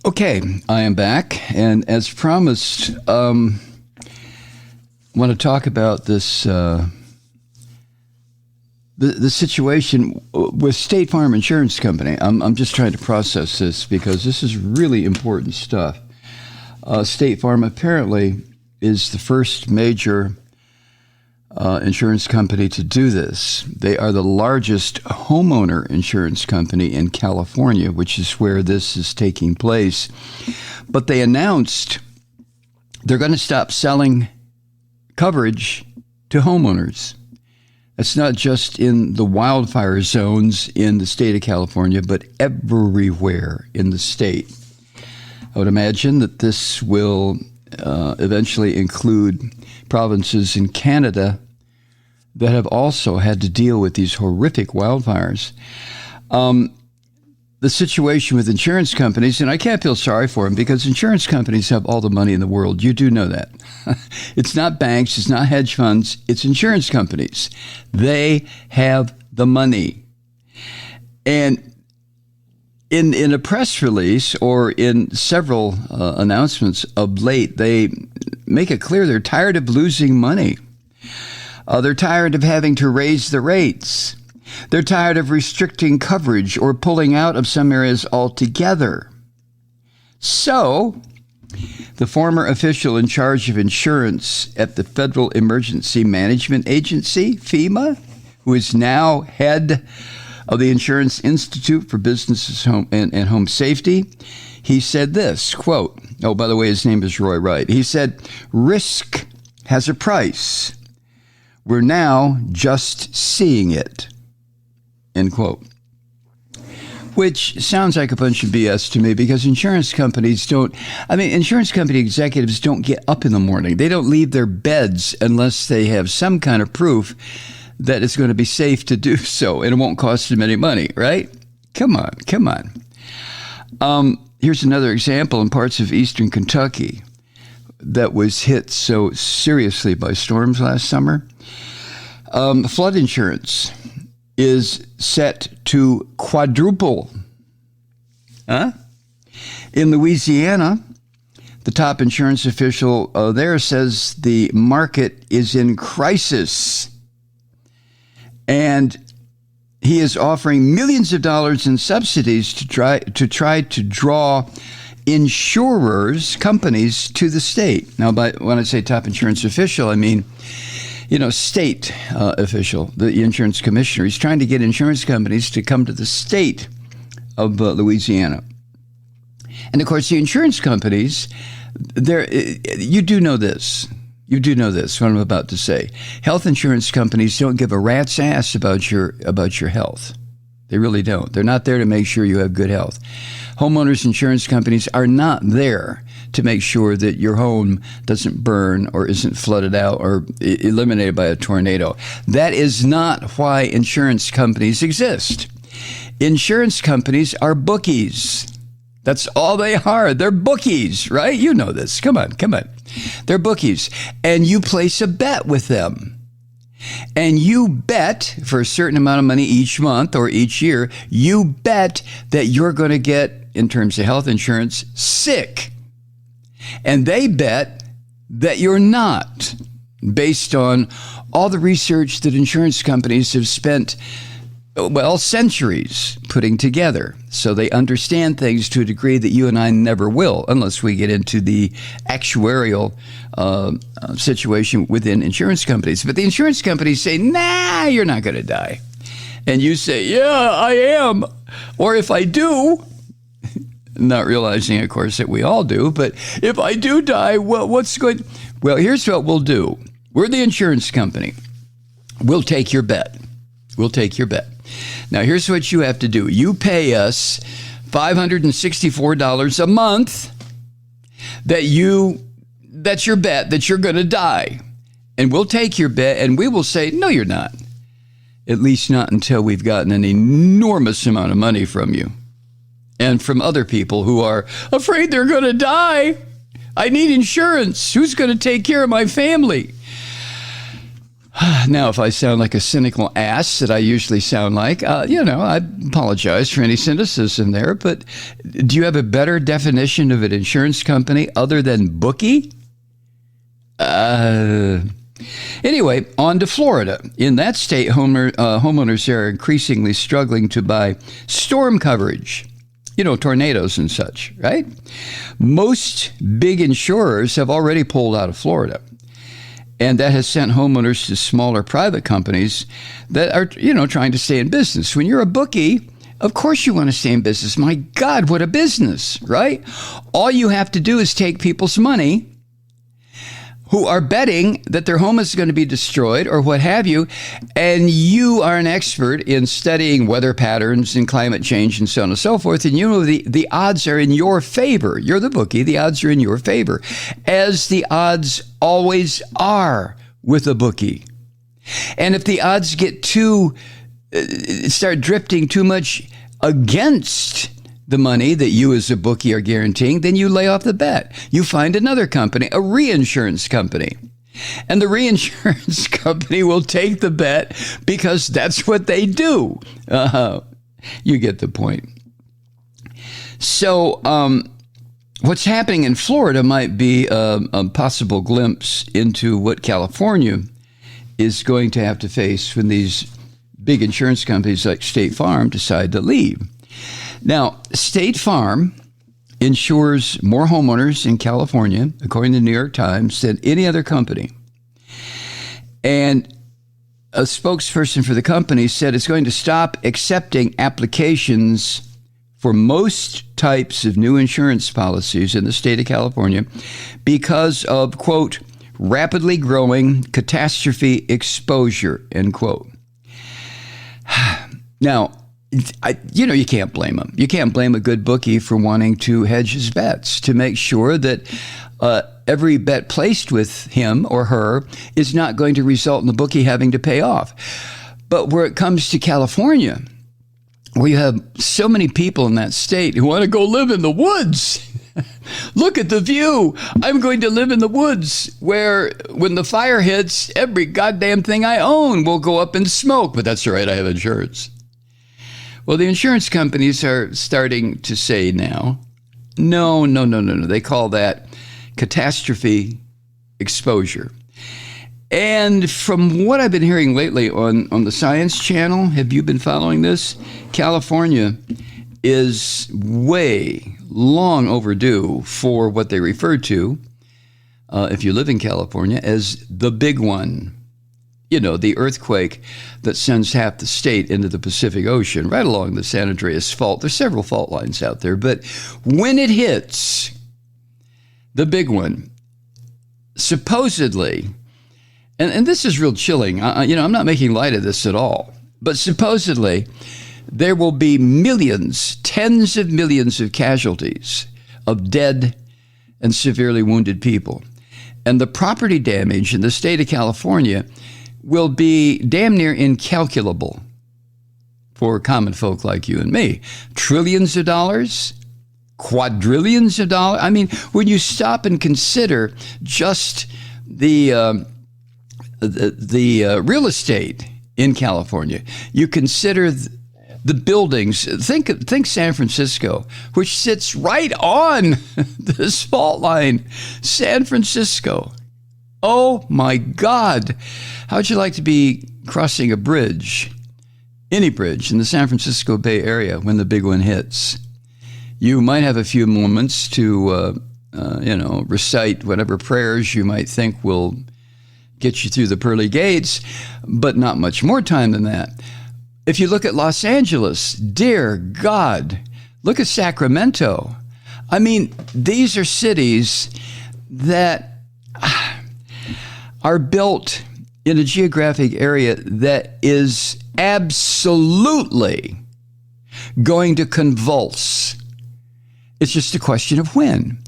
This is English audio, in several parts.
Okay, I am back, and as promised, want to talk about this the situation with State Farm Insurance Company. I'm just trying to process this because this is really important stuff. State Farm apparently is the first major insurance company to do this. They are the largest homeowner insurance company in California, which is where this is taking place. But they announced they're going to stop selling coverage to homeowners. It's not just in the wildfire zones in the state of California, but everywhere in the state. I would imagine that this will eventually include provinces in Canada that have also had to deal with these horrific wildfires. The situation with insurance companies, and I can't feel sorry for them because insurance companies have all the money in the world. You do know that. It's not banks, it's not hedge funds, it's insurance companies. They have the money. And in a press release or in several announcements of late, they make it clear they're tired of losing money. They're tired of having to raise the rates. They're tired of restricting coverage or pulling out of some areas altogether. So, the former official in charge of insurance at the Federal Emergency Management Agency, FEMA, who is now head of the Insurance Institute for Businesses and Home Safety, he said this, quote, oh, by the way, his name is Roy Wright. He said, risk has a price. We're now just seeing it, end quote. Which sounds like a bunch of BS to me because insurance company executives don't get up in the morning. They don't leave their beds unless they have some kind of proof that it's going to be safe to do so and it won't cost them any money, right? Come on. Here's another example in parts of eastern Kentucky that was hit so seriously by storms last summer. Flood insurance is set to quadruple. In Louisiana, the top insurance official there says the market is in crisis. And he is offering millions of dollars in subsidies to try to draw insurers, companies, to the state. Now, when I say top insurance official, I mean, state official, the insurance commissioner. He's trying to get insurance companies to come to the state of Louisiana. And of course, the insurance companies, you do know this, what I'm about to say. Health insurance companies don't give a rat's ass about your health. They really don't. They're not there to make sure you have good health. Homeowners insurance companies are not there to make sure that your home doesn't burn or isn't flooded out or eliminated by a tornado. That is not why insurance companies exist. Insurance companies are bookies. That's all they are. They're bookies, right? You know this. Come on. They're bookies. And you place a bet with them. And you bet for a certain amount of money each month or each year, you bet that you're going to get, in terms of health insurance, sick. And they bet that you're not, based on all the research that insurance companies have spent, centuries putting together. So they understand things to a degree that you and I never will, unless we get into the actuarial situation within insurance companies. But the insurance companies say, nah, you're not going to die. And you say, yeah, I am. Or if I do, not realizing, of course, that we all do, but if I do die, well, here's what we'll do. We're the insurance company. We'll take your bet. Now, here's what you have to do. You pay us $564 a month that's your bet that you're going to die. And we'll take your bet and we will say, no, you're not. At least not until we've gotten an enormous amount of money from you and from other people who are afraid they're going to die. I need insurance. Who's going to take care of my family? Now, if I sound like a cynical ass that I usually sound like, I apologize for any cynicism there. But do you have a better definition of an insurance company other than bookie? Anyway, on to Florida. In that state, homeowners are increasingly struggling to buy storm coverage. Tornadoes and such, right? Most big insurers have already pulled out of Florida. And that has sent homeowners to smaller private companies that are, trying to stay in business. When you're a bookie, of course you want to stay in business. My God, what a business, right? All you have to do is take people's money who are betting that their home is going to be destroyed or what have you, and you are an expert in studying weather patterns and climate change and so on and so forth, and the odds are in your favor. You're the bookie. The odds are in your favor, as the odds always are with a bookie. And if the odds get start drifting too much against the money that you as a bookie are guaranteeing, then you lay off the bet. You find another company, a reinsurance company. And the reinsurance company will take the bet because that's what they do. You get the point. So what's happening in Florida might be a possible glimpse into what California is going to have to face when these big insurance companies like State Farm decide to leave. Now, State Farm insures more homeowners in California, according to the New York Times, than any other company. And a spokesperson for the company said it's going to stop accepting applications for most types of new insurance policies in the state of California because of, quote, rapidly growing catastrophe exposure, end quote. Now, you can't blame him. You can't blame a good bookie for wanting to hedge his bets to make sure that every bet placed with him or her is not going to result in the bookie having to pay off. But where it comes to California, where you have so many people in that state who want to go live in the woods. Look at the view. I'm going to live in the woods where when the fire hits, every goddamn thing I own will go up in smoke. But that's all right. I have insurance. Well, the insurance companies are starting to say now, no. They call that catastrophe exposure. And from what I've been hearing lately on the Science Channel, have you been following this? California is way long overdue for what they refer to, if you live in California, as the big one. The earthquake that sends half the state into the Pacific Ocean, right along the San Andreas Fault. There's several fault lines out there, but when it hits, the big one, supposedly, and this is real chilling. I'm not making light of this at all, but supposedly there will be millions, tens of millions of casualties of dead and severely wounded people. And the property damage in the state of California will be damn near incalculable for common folk like you and me. Trillions of dollars, quadrillions of dollars. I mean, when you stop and consider just the real estate in California, you consider the buildings. Think San Francisco, which sits right on this fault line. San Francisco. Oh my God. How'd you like to be crossing a bridge, any bridge in the San Francisco Bay Area when the big one hits? You might have a few moments to, recite whatever prayers you might think will get you through the pearly gates, but not much more time than that. If you look at Los Angeles, dear God, look at Sacramento. I mean, these are cities that are built in a geographic area that is absolutely going to convulse. It's just a question of when.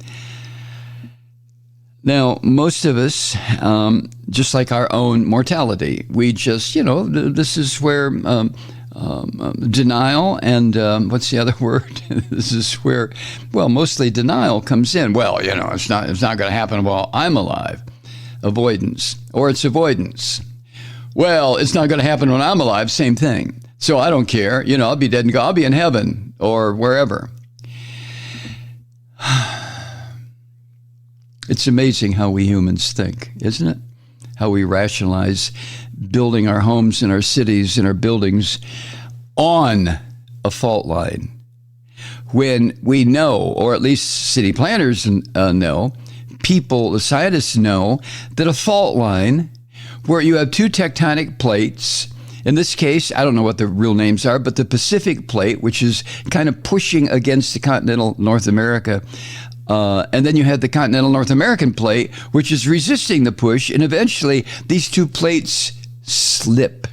Now, most of us, just like our own mortality, we just, this is where denial and what's the other word? This is where, mostly denial comes in. Well, it's not going to happen while I'm alive. Avoidance, or it's avoidance. Well, it's not going to happen when I'm alive. Same thing. So I don't care. I'll be dead and go. I'll be in heaven or wherever. It's amazing how we humans think, isn't it? How we rationalize building our homes and our cities and our buildings on a fault line. When we know, or at least city planners know, people, the scientists know, that a fault line where you have two tectonic plates, in this case, I don't know what the real names are, but the Pacific plate, which is kind of pushing against the continental North America, and then you have the continental North American plate, which is resisting the push, and eventually these two plates slip.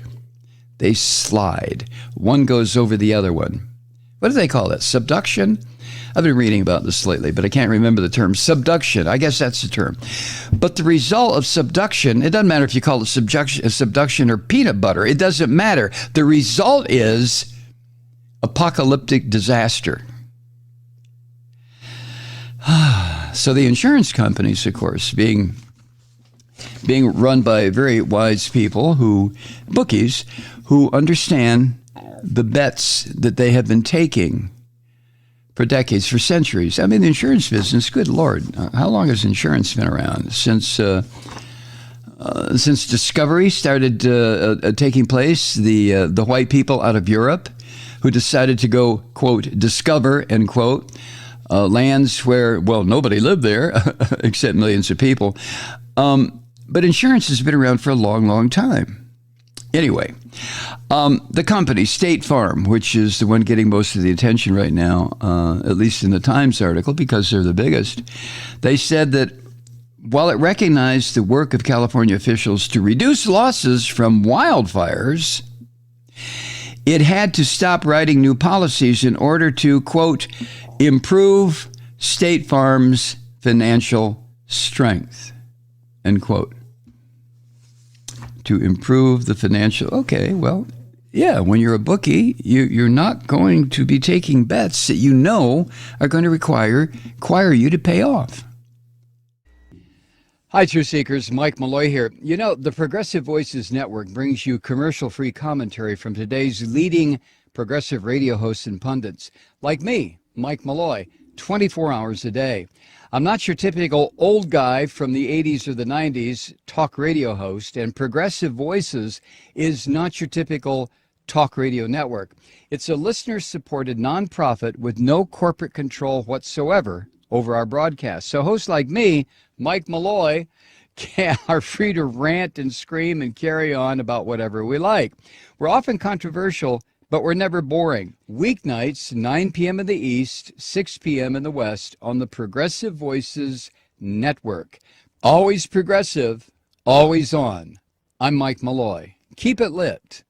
They slide. One goes over the other one. What do they call that? Subduction? I've been reading about this lately, but I can't remember the term. Subduction. I guess that's the term. But the result of subduction, it doesn't matter if you call it subduction or peanut butter. It doesn't matter. The result is apocalyptic disaster. So the insurance companies, of course, being run by very wise people, bookies, who understand the bets that they have been taking for decades, for centuries. I mean, the insurance business, good Lord, how long has insurance been around? Since discovery started taking place, the white people out of Europe who decided to go, quote, discover, end quote, lands where, well, nobody lived there except millions of people. But insurance has been around for a long, long time. Anyway, the company, State Farm, which is the one getting most of the attention right now, at least in the Times article, because they're the biggest, they said that while it recognized the work of California officials to reduce losses from wildfires, it had to stop writing new policies in order to, quote, improve State Farm's financial strength, end quote. To improve the financial, okay, well, yeah, when you're a bookie, you're not going to be taking bets that you know are going to require you to pay off. Hi, Truth Seekers. Mike Malloy here. The Progressive Voices Network brings you commercial-free commentary from today's leading progressive radio hosts and pundits, like me, Mike Malloy, 24 hours a day. I'm not your typical old guy from the 80s or the 90s talk radio host, and Progressive Voices is not your typical talk radio network. It's a listener-supported nonprofit with no corporate control whatsoever over our broadcast. So hosts like me, Mike Malloy, are free to rant and scream and carry on about whatever we like. We're often controversial, but we're never boring. Weeknights, 9 p.m. in the East, 6 p.m. in the West on the Progressive Voices Network. Always progressive, always on. I'm Mike Malloy. Keep it lit.